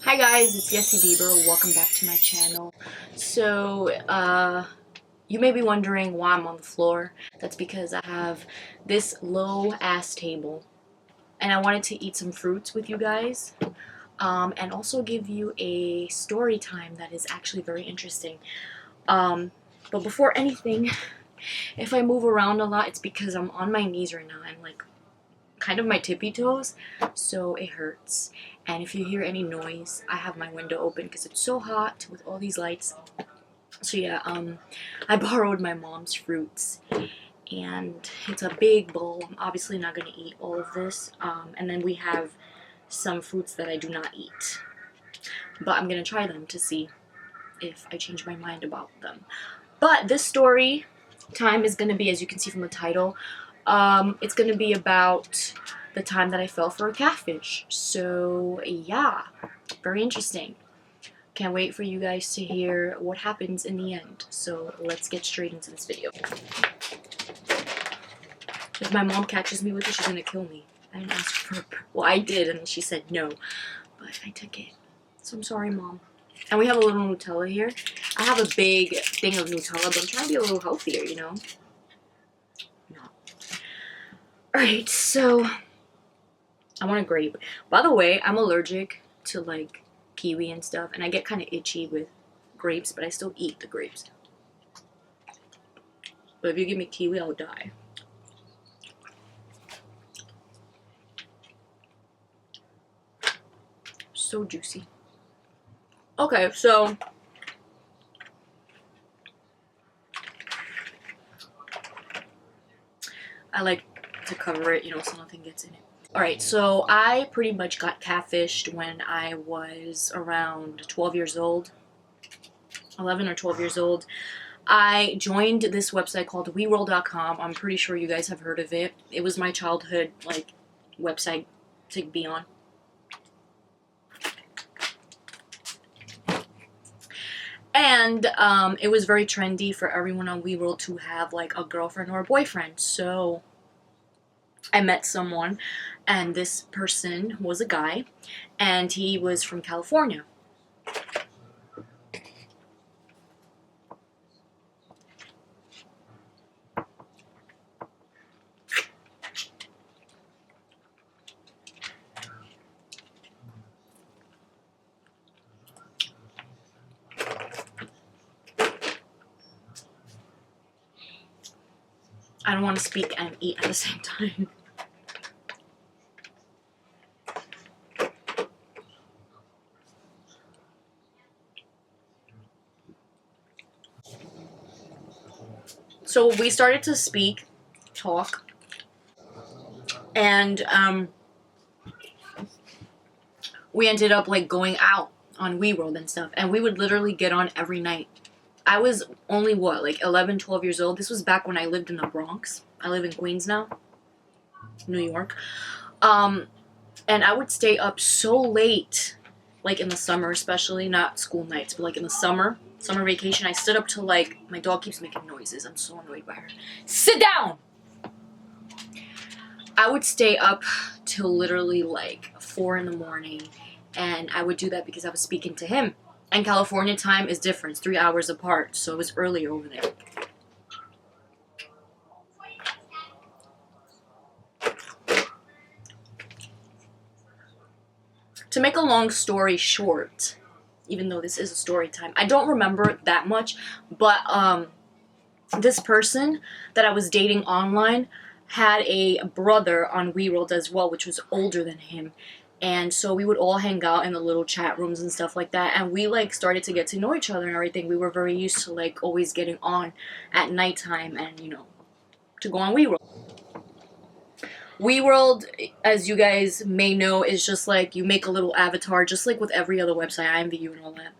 Hi guys, it's Yessie Bieber. Welcome back to my channel. You may be wondering why I'm on the floor. That's because I have this low ass table and I wanted to eat some fruits with you guys and also give you a story time that is actually very interesting. But before anything, if I move around a lot, it's because I'm on my knees right now. I'm like kind of my tippy toes, so it hurts. And if you hear any noise, I have my window open because it's so hot with all these lights. So yeah, I borrowed my mom's fruits and it's a big bowl. I'm obviously not going to eat all of this. And then we have some fruits that I do not eat, but I'm going to try them to see if I change my mind about them. But this story time is going to be, as you can see from the title, it's going to be about the time that I fell for a catfish. So yeah, very interesting. Can't wait for you guys to hear what happens in the end. So let's get straight into this video. If my mom catches me with it, she's going to kill me. I didn't ask for her. Well, I did, and she said no, but I took it. So I'm sorry, Mom. And we have a little Nutella here. I have a big thing of Nutella, but I'm trying to be a little healthier, you know? No. Alright, so I want a grape. By the way, I'm allergic to like kiwi and stuff, and I get kind of itchy with grapes, but I still eat the grapes. But if you give me kiwi, I'll die. So juicy. Okay, so I like to cover it, you know, so nothing gets in it. Alright, so I pretty much got catfished when I was around 12 years old. 11 or 12 years old. I joined this website called WeWorld.com. I'm pretty sure you guys have heard of it. It was my childhood, like, website to be on. And it was very trendy for everyone on WeWorld to have, like, a girlfriend or a boyfriend. So I met someone, and this person was a guy, and he was from California. I don't want to speak and eat at the same time. So we started to talk, and we ended up like going out on WeWorld and stuff, and we would literally get on every night. I was only what, like 11, 12 years old. This was back when I lived in the Bronx. I live in Queens now, New York. And I would stay up so late, like in the summer especially, not school nights, but like in the summer vacation, I stood up till like, my dog keeps making noises. I'm so annoyed by her. Sit down! I would stay up till literally like 4 in the morning, and I would do that because I was speaking to him. And California time is different. It's 3 hours apart, so it was earlier over there. To make a long story short, even though this is a story time, I don't remember that much, but this person that I was dating online had a brother on WeWorld as well, which was older than him. And so we would all hang out in the little chat rooms and stuff like that. And we like started to get to know each other and everything. We were very used to like always getting on at nighttime and, you know, to go on WeWorld. WeWorld, as you guys may know, is just like you make a little avatar, just like with every other website, IMVU and all that.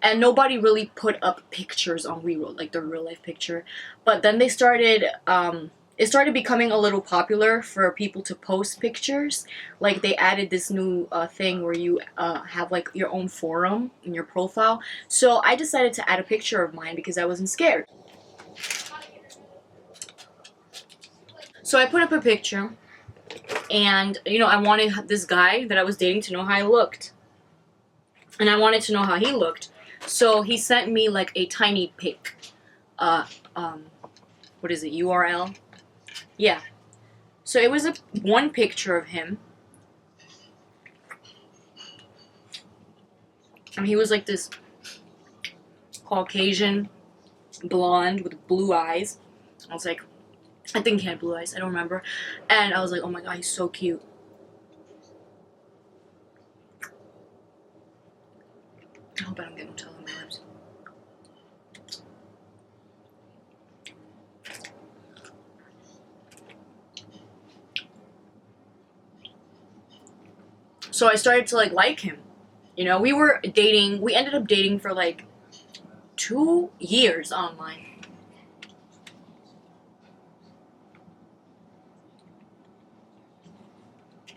And nobody really put up pictures on WeWorld, like their real life picture. But then they started, it started becoming a little popular for people to post pictures. Like they added this new thing where you have like your own forum in your profile. So I decided to add a picture of mine because I wasn't scared. So I put up a picture, and you know, I wanted this guy that I was dating to know how I looked. and I wanted to know how he looked. So he sent me like a tiny pic. Uh, um, what is it? URL? Yeah. So it was one picture of him. And he was like this Caucasian blonde with blue eyes. I was like, I think he had blue eyes. I don't remember. And I was like, oh my god, he's so cute. I hope I don't get Nutella on my lips. So I started to like him. You know, we were dating. We ended up dating for like 2 years online.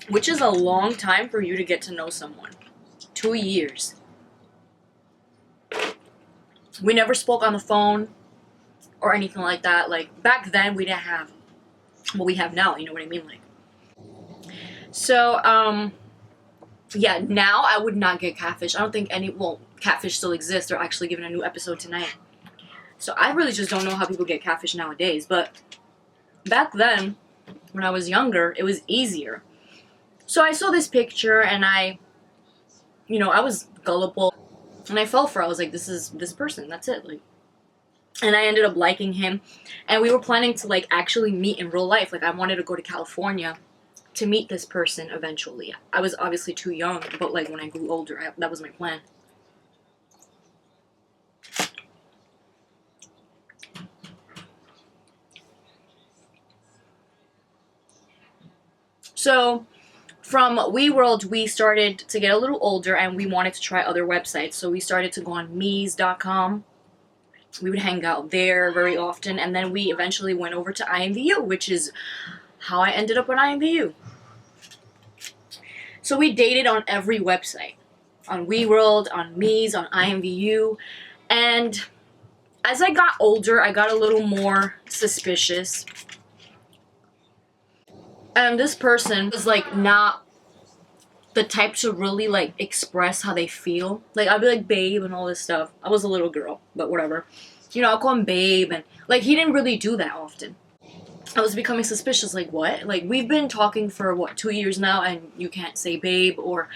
Which is a long time for you to get to know someone. 2 years. We never spoke on the phone or anything like that. Like, back then, we didn't have what we have now. You know what I mean? Like, so, yeah, now I would not get Catfish. I don't think well, Catfish still exists. They're actually giving a new episode tonight. So I really just don't know how people get Catfish nowadays. But back then, when I was younger, it was easier. So I saw this picture and I was gullible and I fell for it. I was like, this is this person. That's it. Like, and I ended up liking him, and we were planning to like actually meet in real life. Like, I wanted to go to California to meet this person eventually. I was obviously too young, but like when I grew older, that was my plan. So from WeWorld, we started to get a little older and we wanted to try other websites. So we started to go on Mees.com. We would hang out there very often, and then we eventually went over to IMVU, which is how I ended up on IMVU. So we dated on every website. On WeWorld, on Mees, on IMVU. And as I got older, I got a little more suspicious. And this person was like not the type to really like express how they feel. Like, I'd be like, babe, and all this stuff. I was a little girl, but whatever. You know, I'll call him babe, and like, he didn't really do that often. I was becoming suspicious, like, what? Like, we've been talking for, what, 2 years now, and you can't say babe, or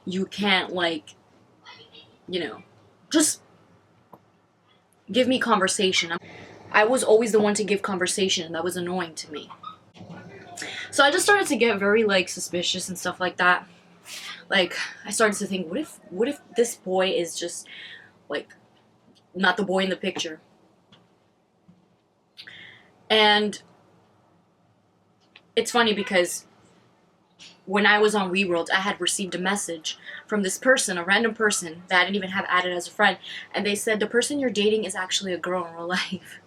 you can't, like, just give me conversation. I was always the one to give conversation, and that was annoying to me. So I just started to get very, like, suspicious and stuff like that. Like, I started to think, what if this boy is just, like, not the boy in the picture? And it's funny because when I was on WeWorld, I had received a message from this person, a random person that I didn't even have added as a friend, and they said, the person you're dating is actually a girl in real life.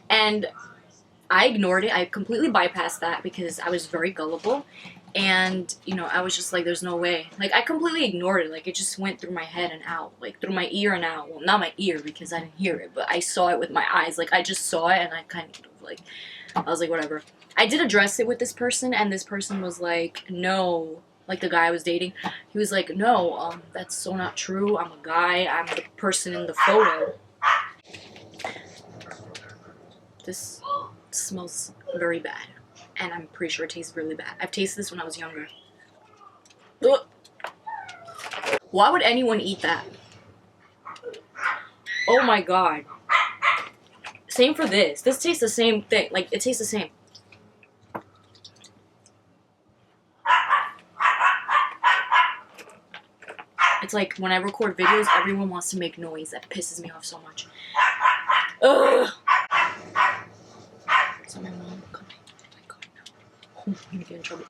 And I ignored it. I completely bypassed that because I was very gullible, and, I was just like, there's no way. Like, I completely ignored it. Like, it just went through my head and out, like, through my ear and out. Well, not my ear because I didn't hear it, but I saw it with my eyes. Like, I just saw it, and I kind of, like, I was like, whatever. I did address it with this person, and this person was like, no, like the guy I was dating. He was like, no, that's so not true. I'm a guy. I'm the person in the photo. This smells very bad, and I'm pretty sure it tastes really bad. I've tasted this when I was younger. Ugh. Why would anyone eat that? Oh my god. Same for this. This tastes the same thing. Like, it tastes the same. It's like when I record videos, everyone wants to make noise. That pisses me off so much. Ugh. So my mom coming. Oh my god, no. I'm gonna get in trouble.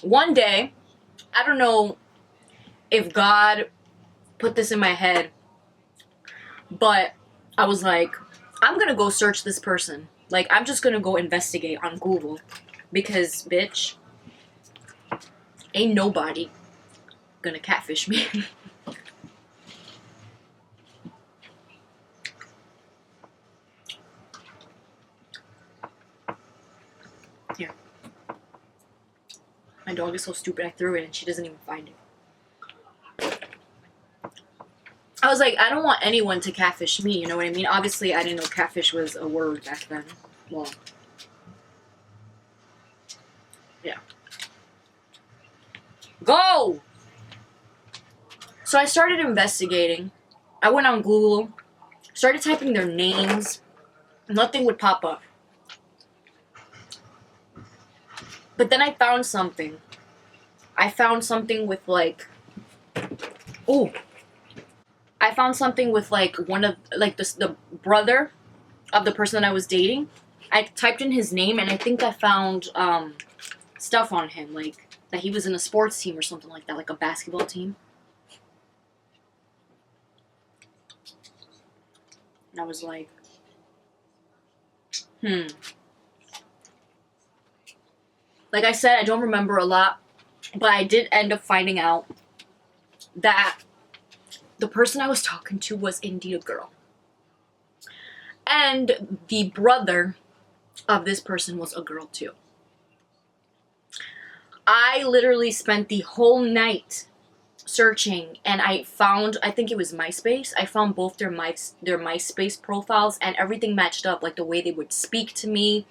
One day, I don't know if God put this in my head, but I was like, I'm gonna go search this person. Like, I'm just gonna go investigate on Google. Because, bitch, ain't nobody gonna catfish me. Here. My dog is so stupid, I threw it and she doesn't even find it. I was like, I don't want anyone to catfish me, you know what I mean? Obviously, I didn't know catfish was a word back then. Well, yeah. Go! So I started investigating. I went on Google, started typing their names. Nothing would pop up. But then I found something. I found something with like... Oh! I found something with like one of... Like the brother of the person that I was dating. I typed in his name and I think I found stuff on him. Like that he was in a sports team or something like that. Like a basketball team. And I was like... Like I said, I don't remember a lot, but I did end up finding out that the person I was talking to was indeed a girl. And the brother of this person was a girl too. I literally spent the whole night searching and I found, I think it was MySpace, I found both their MySpace profiles and everything matched up, like the way they would speak to me,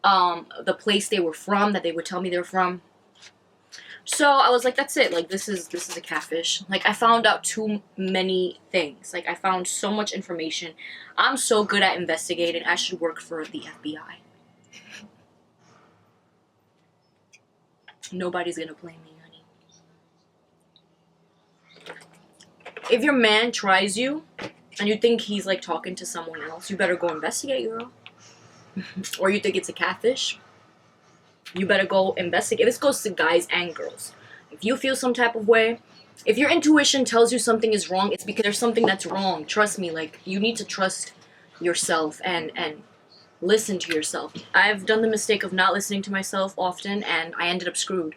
the place they were from, that they would tell me they're from. So I was like, that's it. Like, this is a catfish. Like, I found out too many things. Like, I found so much information. I'm so good at investigating. I should work for the FBI. Nobody's gonna blame me, honey. If your man tries you and you think he's like talking to someone else, you better go investigate, girl. Or you think it's a catfish, you better go investigate. This goes to guys and girls. If you feel some type of way, if your intuition tells you something is wrong, it's because there's something that's wrong. Trust me, like, you need to trust yourself and listen to yourself. I've done the mistake of not listening to myself often, and I ended up screwed.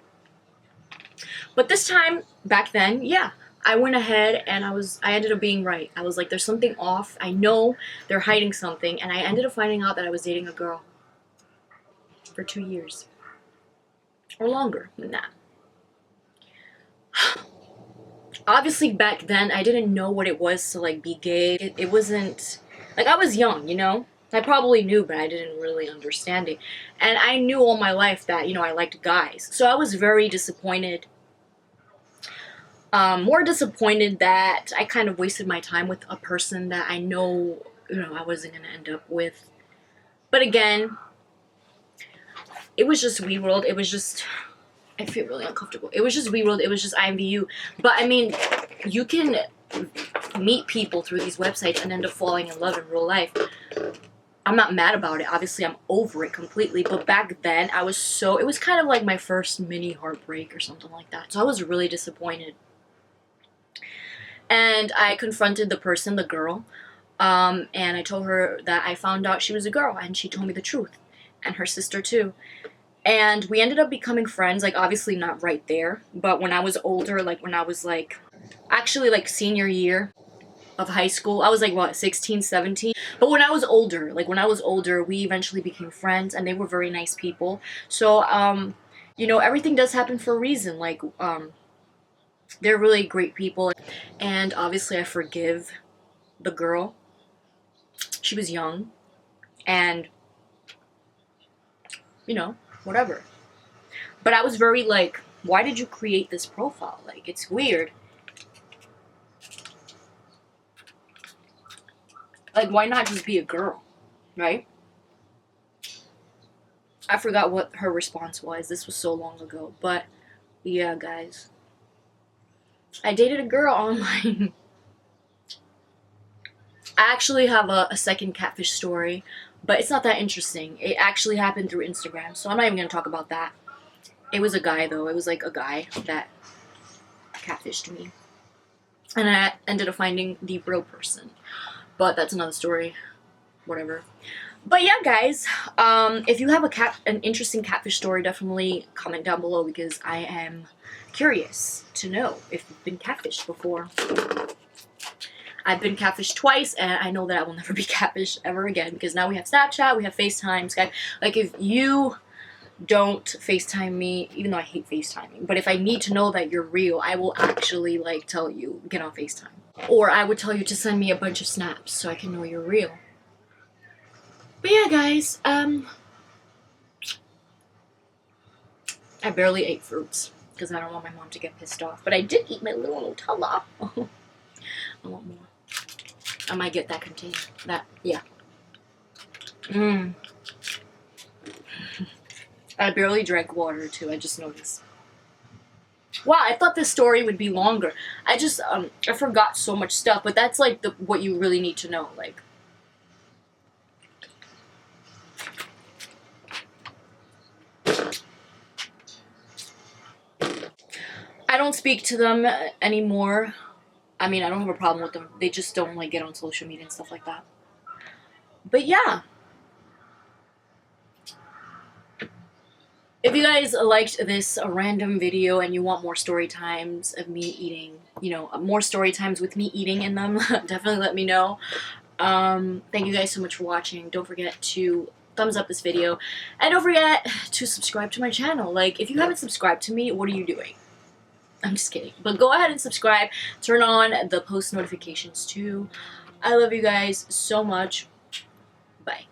But this time, back then, yeah, I went ahead and I ended up being right. I was like, there's something off. I know they're hiding something, and I ended up finding out that I was dating a girl for 2 years. Or longer than that. Obviously, back then, I didn't know what it was to, like, be gay. It wasn't... Like, I was young, you know? I probably knew, but I didn't really understand it. And I knew all my life that, you know, I liked guys. So I was very disappointed. More disappointed that I kind of wasted my time with a person that I know, you know, I wasn't going to end up with. But again... It was just Wee World. It was just... I feel really uncomfortable. It was just Wee World. It was just IMVU. But, I mean, you can meet people through these websites and end up falling in love in real life. I'm not mad about it. Obviously, I'm over it completely. But back then, I was so... It was kind of like my first mini heartbreak or something like that. So I was really disappointed. And I confronted the person, the girl. And I told her that I found out she was a girl. And she told me the truth. And her sister too. And we ended up becoming friends, like, obviously not right there, but when I was older, like, when I was, like, actually, like, senior year of high school, I was, like, what, 16, 17? But when I was older, we eventually became friends, and they were very nice people. So, you know, everything does happen for a reason, like, they're really great people, and obviously I forgive the girl. She was young, and... you know, whatever. But I was very like, why did you create this profile? Like, it's weird. Like, why not just be a girl, right? I forgot what her response was. This was so long ago. But, yeah, guys. I dated a girl online. I actually have a second catfish story. But it's not that interesting. It actually happened through Instagram, so I'm not even going to talk about that. It was a guy, though. It was, like, a guy that catfished me. And I ended up finding the real person. But that's another story. Whatever. But yeah, guys. If you have an interesting catfish story, definitely comment down below, because I am curious to know if you've been catfished before. I've been catfished twice, and I know that I will never be catfished ever again, because now we have Snapchat, we have FaceTime, Skype. Like, if you don't FaceTime me, even though I hate FaceTiming. But if I need to know that you're real, I will actually like tell you, get on FaceTime. Or I would tell you to send me a bunch of snaps so I can know you're real. But yeah, guys, I barely ate fruits because I don't want my mom to get pissed off. But I did eat my little Nutella. I want more. I might get that container. That, yeah. I barely drank water too, I just noticed. Wow, I thought this story would be longer. I just, I forgot so much stuff, but that's like what you really need to know, like. I don't speak to them anymore. I mean, I don't have a problem with them. They just don't like get on social media and stuff like that. But yeah. If you guys liked this random video and you want more story times of me eating, you know, more story times with me eating in them, definitely let me know. Thank you guys so much for watching. Don't forget to thumbs up this video. And don't forget to subscribe to my channel. Like, if you haven't subscribed to me, what are you doing? I'm just kidding. But go ahead and subscribe. Turn on the post notifications too. I love you guys so much. Bye.